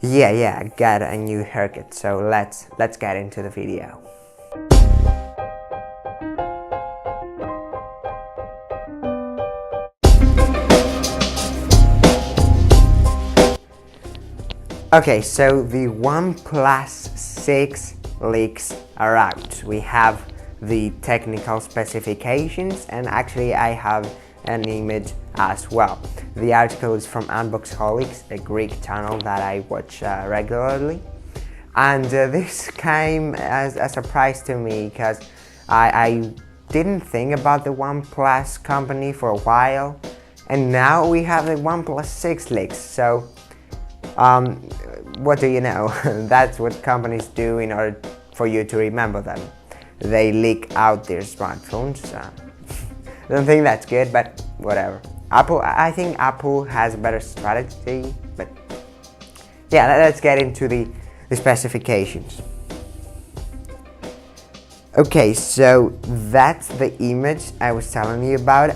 Yeah, I got a new haircut, so let's get into the video. Okay, so the OnePlus 6 leaks are out. We have the technical specifications, and actually I have an image as well. The article is from Unboxholics, a Greek channel that I watch regularly, and this came as a surprise to me because I didn't think about the OnePlus company for a while, and now we have the OnePlus 6 leaks. So what do you know? That's what companies do in order for you to remember them. They leak out their smartphones. Don't think that's good, but whatever. I think Apple has a better strategy, but yeah, let's get into the specifications. Okay, so that's the image I was telling you about.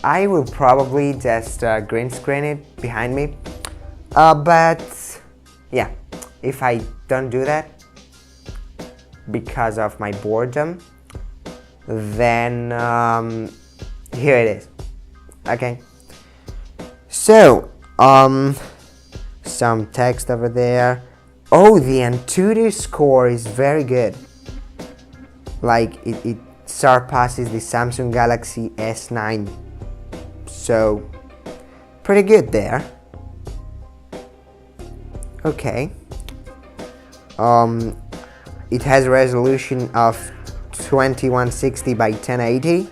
I will probably just green screen it behind me. But yeah, if I don't do that because of my boredom, then here it is. Okay, so some text over there. Oh, the Antutu score is very good. Like it surpasses the Samsung Galaxy S9, so pretty good there. Okay, it has a resolution of 2160 by 1080.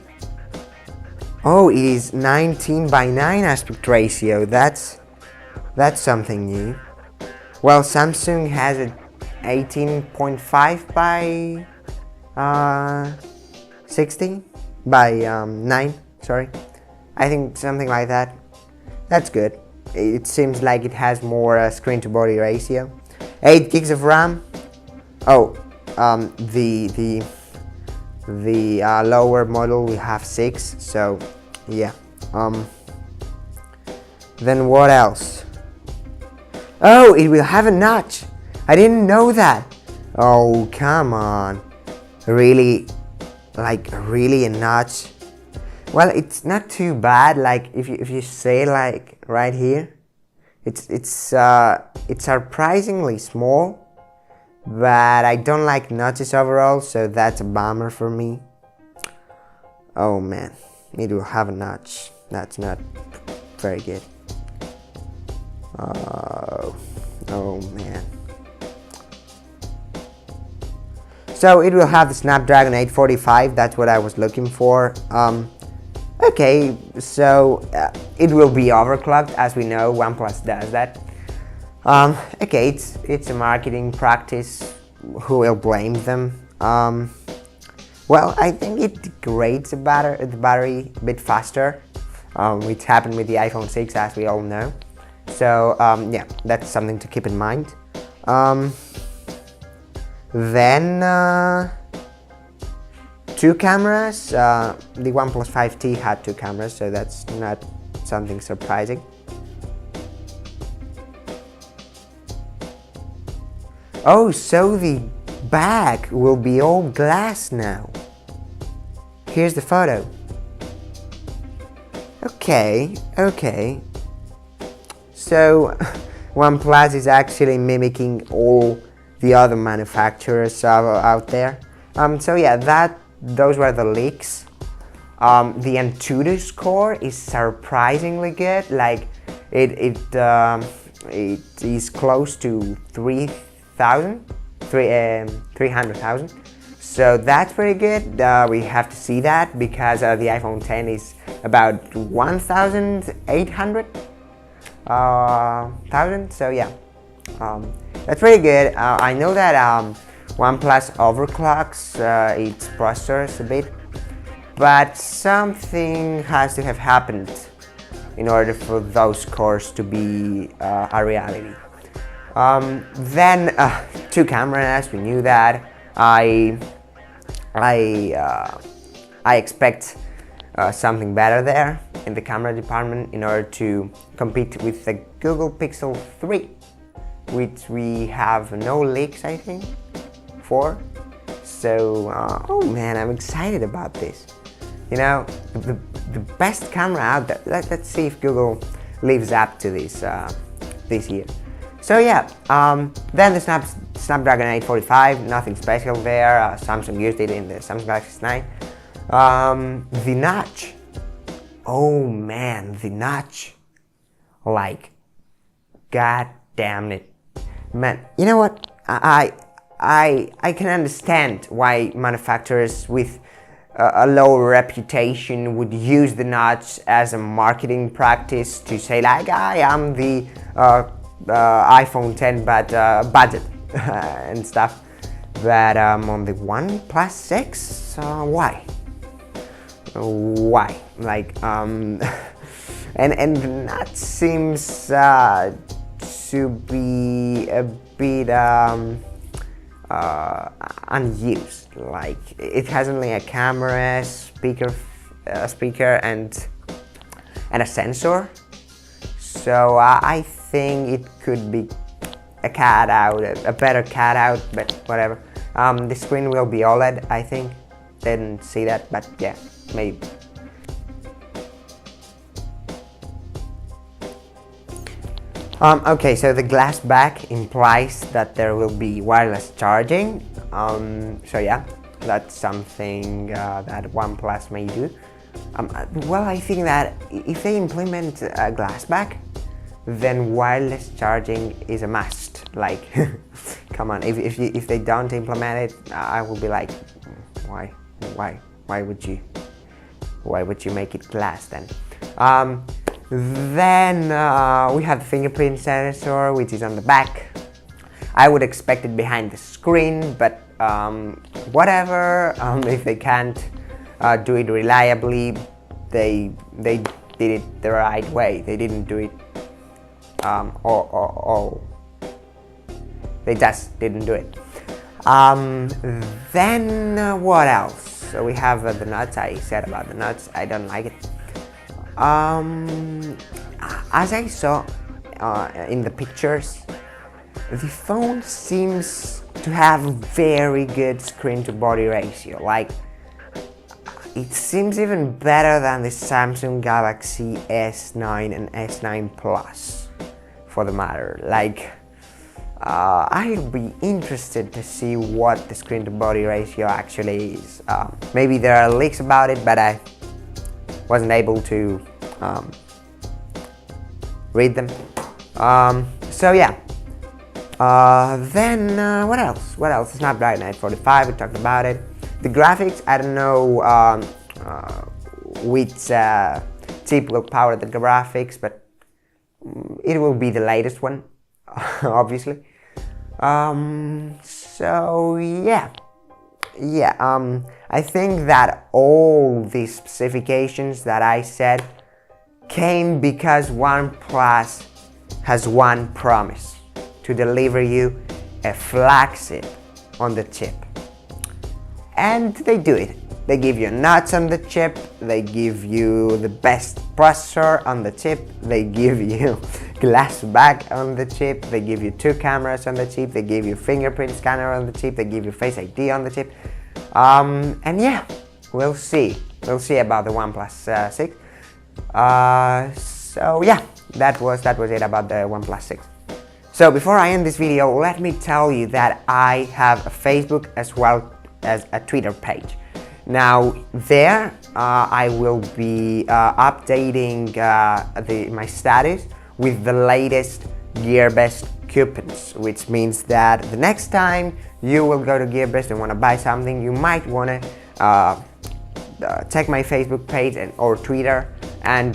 Oh, it is 19 by 9 aspect ratio. That's something new. Well, Samsung has a 18.5 by 60 by 9. Sorry, I think something like that. That's good. It seems like it has more screen-to-body ratio. 8 gigs of RAM. Oh, the lower model will have 6. So yeah. Then what else? Oh, it will have a notch. I didn't know that. Oh, come on. Really? Like really a notch? Well, it's not too bad. Like if you say like right here, it's surprisingly small, but I don't like notches overall, so that's a bummer for me. Oh man, it will have a notch. That's not very good. Oh man. So it will have the Snapdragon 845. That's what I was looking for. Okay, so it will be overclocked, as we know. OnePlus does that. Okay, it's a marketing practice. Who will blame them? Well, I think it degrades the battery a bit faster, which happened with the iPhone 6, as we all know. So yeah, that's something to keep in mind. Then two cameras. The OnePlus 5T had 2 cameras, so that's not something surprising. Oh, so the back will be all glass now. Here's the photo. Okay. So OnePlus is actually mimicking all the other manufacturers out there. So yeah, those were the leaks. The Antutu score is surprisingly good. Like it is close to 300,000. So that's pretty good. We have to see that because the iPhone 10 is about 1,800,000. So yeah, that's pretty good. I know that OnePlus overclocks its processors a bit, but something has to have happened in order for those scores to be a reality. Then 2 cameras, we knew that. I expect something better there in the camera department in order to compete with the Google Pixel 3. which we have no leaks, I think, for. So, oh man, I'm excited about this. You know, the best camera out there. Let's see if Google lives up to this this year. So yeah, then the Snapdragon 845, nothing special there. Samsung used it in the Samsung Galaxy S9. The notch. Oh man, the notch. Like, god damn it, man. You know what? I can understand why manufacturers with a low reputation would use the notch as a marketing practice to say like, I am the iPhone 10 but budget and stuff. But on the OnePlus 6, why? Why? Like, and the notch seems to be a bit unused. Like, it has only a camera, speaker and a sensor. So I think it could be a better cut out, but whatever. The screen will be OLED, I think. Didn't see that, but yeah, maybe. Okay, so the glass back implies that there will be wireless charging. So yeah, that's something that OnePlus may do. Well, I think that if they implement a glass back, then wireless charging is a must. Like, come on, if they don't implement it, I will be like, why would you make it glass then? Then we have the fingerprint sensor, which is on the back. I would expect it behind the screen, but whatever. If they can't do it reliably, they did it the right way. They didn't do it, or they just didn't do it. Then what else? So we have the nuts. I said about the nuts, I don't like it. As I saw in the pictures, the phone seems to have very good screen-to-body ratio. Like, it seems even better than the Samsung Galaxy S9 and S9 Plus, for the matter. Like, I'll be interested to see what the screen-to-body ratio actually is. Maybe there are leaks about it, but I wasn't able to read them. So yeah. Then what else? What else? Snapdragon 845. We talked about it. The graphics. I don't know which chip will power the graphics, but it will be the latest one, obviously. So yeah. I think that all these specifications that I said came because OnePlus has one promise: to deliver you a flagship on the chip. And they do it. They give you nuts on the chip, they give you the best processor on the chip, they give you glass back on the chip, they give you 2 cameras on the chip, they give you fingerprint scanner on the chip, they give you Face ID on the chip. And yeah, we'll see about the OnePlus 6. So yeah, that was it about the OnePlus 6. So before I end this video, let me tell you that I have a Facebook as well as a Twitter page. Now there I will be updating my status with the latest GearBest coupons, which means that the next time you will go to GearBest and want to buy something, you might want to check my Facebook page or Twitter and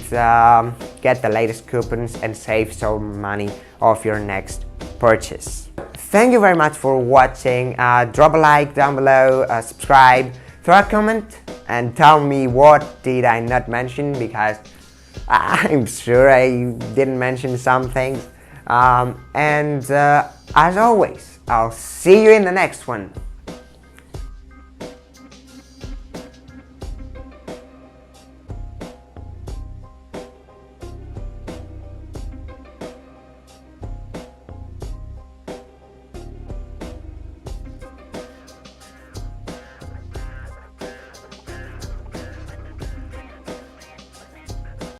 get the latest coupons and save some money off your next purchase. Thank you very much for watching. Drop a like down below, subscribe, throw a comment and tell me what did I not mention, because I'm sure I didn't mention some things. As always, I'll see you in the next one.